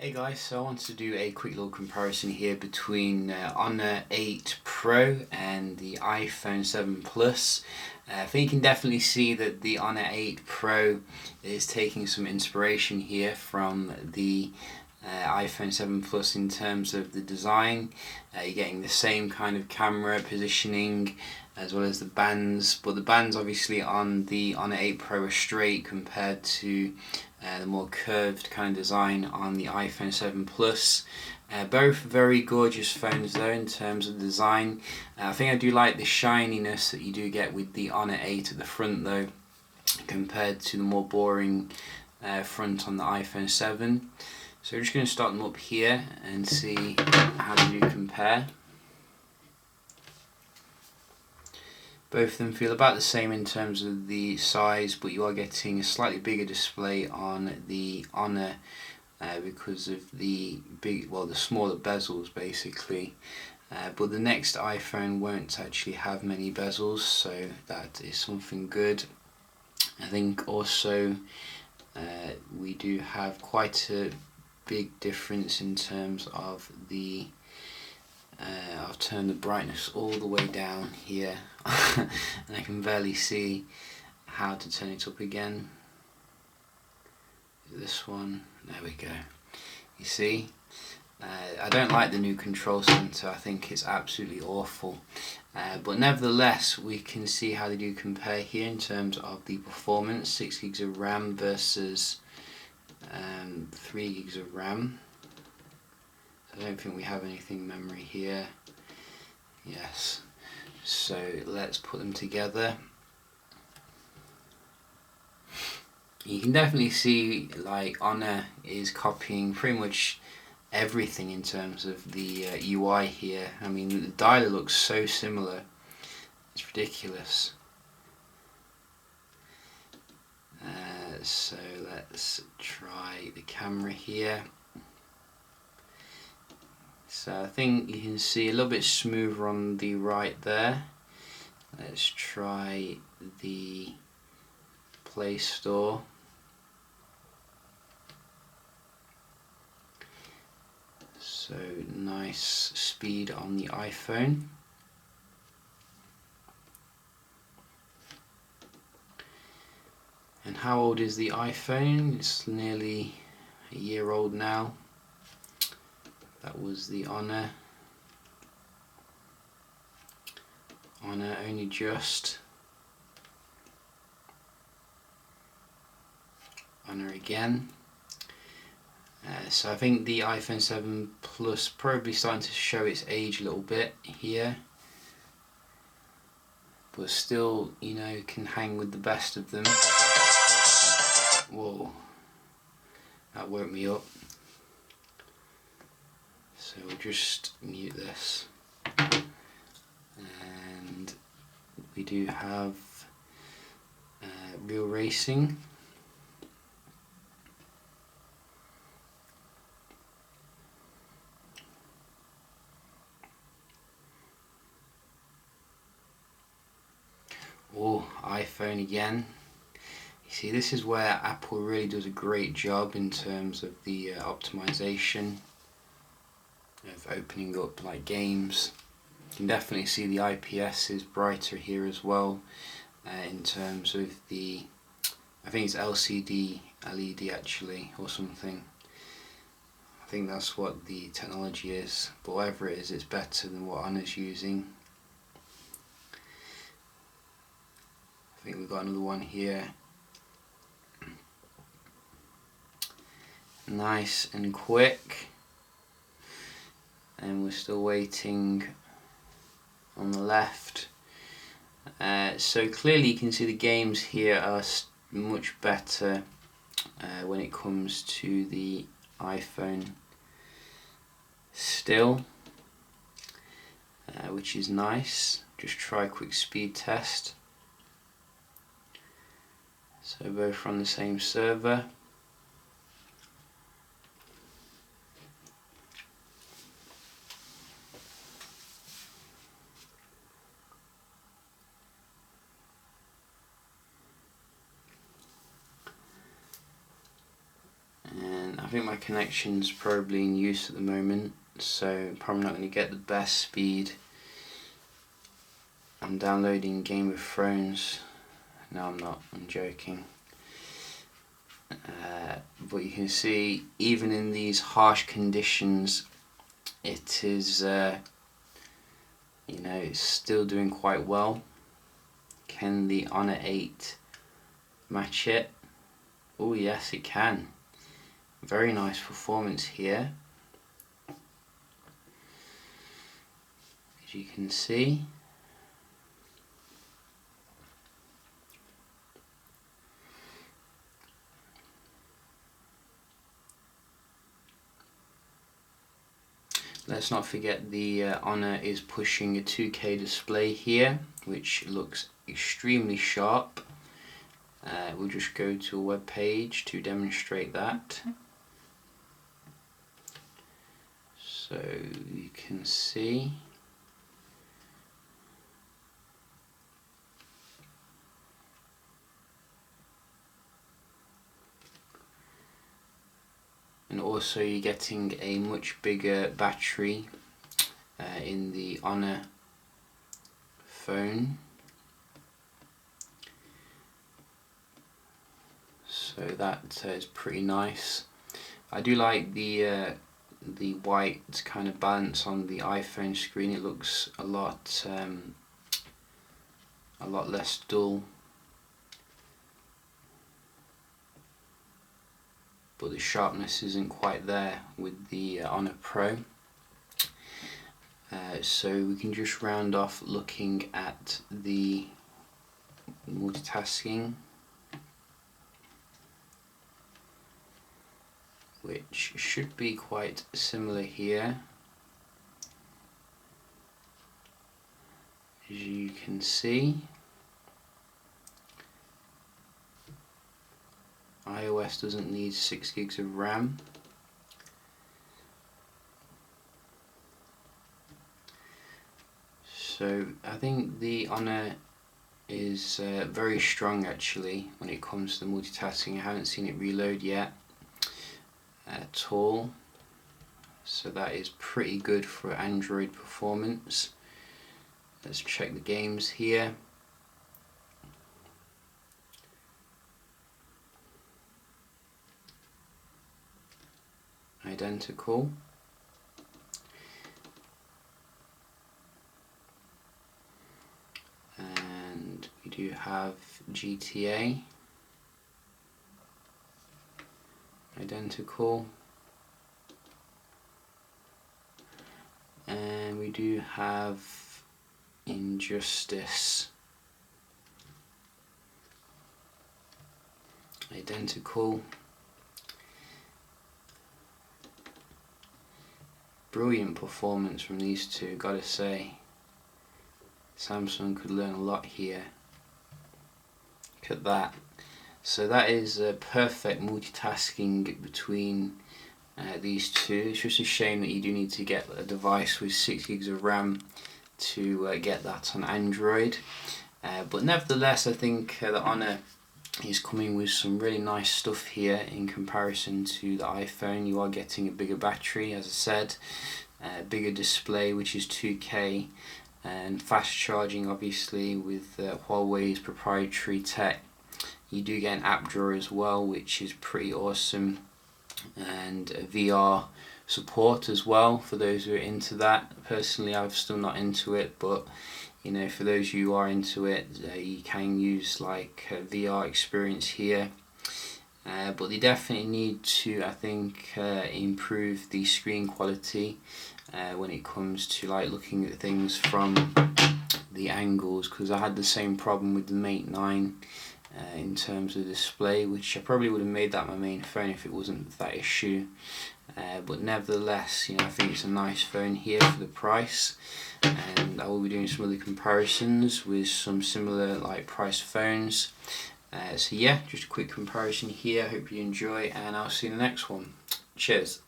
Hey guys, so I want to do a quick little comparison here between Honor 8 Pro and the iPhone 7 Plus. I think you can definitely see that the Honor 8 Pro is taking some inspiration here from the iPhone 7 Plus in terms of the design. You're getting the same kind of camera positioning as well as the bands, but the bands obviously on the Honor 8 Pro are straight compared to the more curved kind of design on the iPhone 7 Plus. Both very gorgeous phones though in terms of design. I think I do like the shininess that you do get with the Honor 8 at the front though, compared to the more boring front on the iPhone 7. So we're just going to start them up here and see how they do compare. Both of them feel about the same in terms of the size, but you are getting a slightly bigger display on the Honor because of the smaller bezels basically. But the next iPhone won't actually have many bezels, so that is something good. I think also we do have quite a big difference in terms of the I'll turn the brightness all the way down here and I can barely see how to turn it up again. This one, there we go. You see, I don't like the new control center. I think it's absolutely awful, but nevertheless we can see how they do compare here in terms of the performance. 6 gigs of RAM versus 3 gigs of RAM. I don't think we have anything memory here. Yes, so let's put them together. You can definitely see like Honor is copying pretty much everything in terms of the UI here. I mean, the dialer looks so similar, it's ridiculous. So let's try the camera here. So I think you can see a little bit smoother on the right there. Let's try the Play Store. So nice speed on the iPhone. And how old is the iPhone? It's nearly a year old now. That was the Honor. Honor only just. Honor again. So I think the iPhone 7 Plus probably starting to show its age a little bit here, but still, you know, can hang with the best of them. Whoa, that woke me up. So we'll just mute this, and we do have Real Racing. Oh, iPhone again. You see, this is where Apple really does a great job in terms of the optimization of opening up like games. You can definitely see the IPS is brighter here as well in terms of the, I think it's LCD LED actually or something. I think that's what the technology is, but whatever it is, it's better than what Honor's using. I think we've got another one here. Nice and quick. And we're still waiting on the left. So clearly you can see the games here are much better when it comes to the iPhone still, which is nice. Just try a quick speed test. So both from the same server. And I think my connection's probably in use at the moment, so probably not going to get the best speed. I'm downloading Game of Thrones. No, I'm not, I'm joking. But you can see, even in these harsh conditions, it is, it's still doing quite well. Can the Honor 8 match it? Oh yes, it can. Very nice performance here. As you can see. Let's not forget the Honor is pushing a 2K display here, which looks extremely sharp. We'll just go to a web page to demonstrate that. So you can see. And also you're getting a much bigger battery in the Honor phone. So that is pretty nice. I do like the white kind of balance on the iPhone screen. It looks a lot less dull. But the sharpness isn't quite there with the Honor Pro. So we can just round off looking at the multitasking, which should be quite similar here. As you can see, iOS doesn't need 6 gigs of RAM. So I think the Honor is very strong actually when it comes to the multitasking. I haven't seen it reload yet at all. So that is pretty good for Android performance. Let's check the games here. Identical. And we do have GTA. Identical. And we do have Injustice. Identical. Brilliant performance from these two, gotta say. Samsung could learn a lot here. Look at that. So that is perfect multitasking between these two. It's just a shame that you do need to get a device with 6 gigs of RAM to get that on Android. But nevertheless, I think the Honor is coming with some really nice stuff here in comparison to the iPhone. You are getting a bigger battery, as I said, a bigger display, which is 2K, and fast charging, obviously, with Huawei's proprietary tech. You do get an app drawer as well, which is pretty awesome, and VR support as well for those who are into that. Personally, I'm still not into it, but for those who are into it, you can use like a VR experience here. But they definitely need to, I think, improve the screen quality when it comes to like looking at things from the angles, because I had the same problem with the Mate 9 in terms of display, which I probably would have made that my main phone if it wasn't that issue. But nevertheless, I think it's a nice phone here for the price, and I will be doing some other comparisons with some similar like price phones. So yeah, just a quick comparison here. Hope you enjoy, and I'll see you in the next one. Cheers.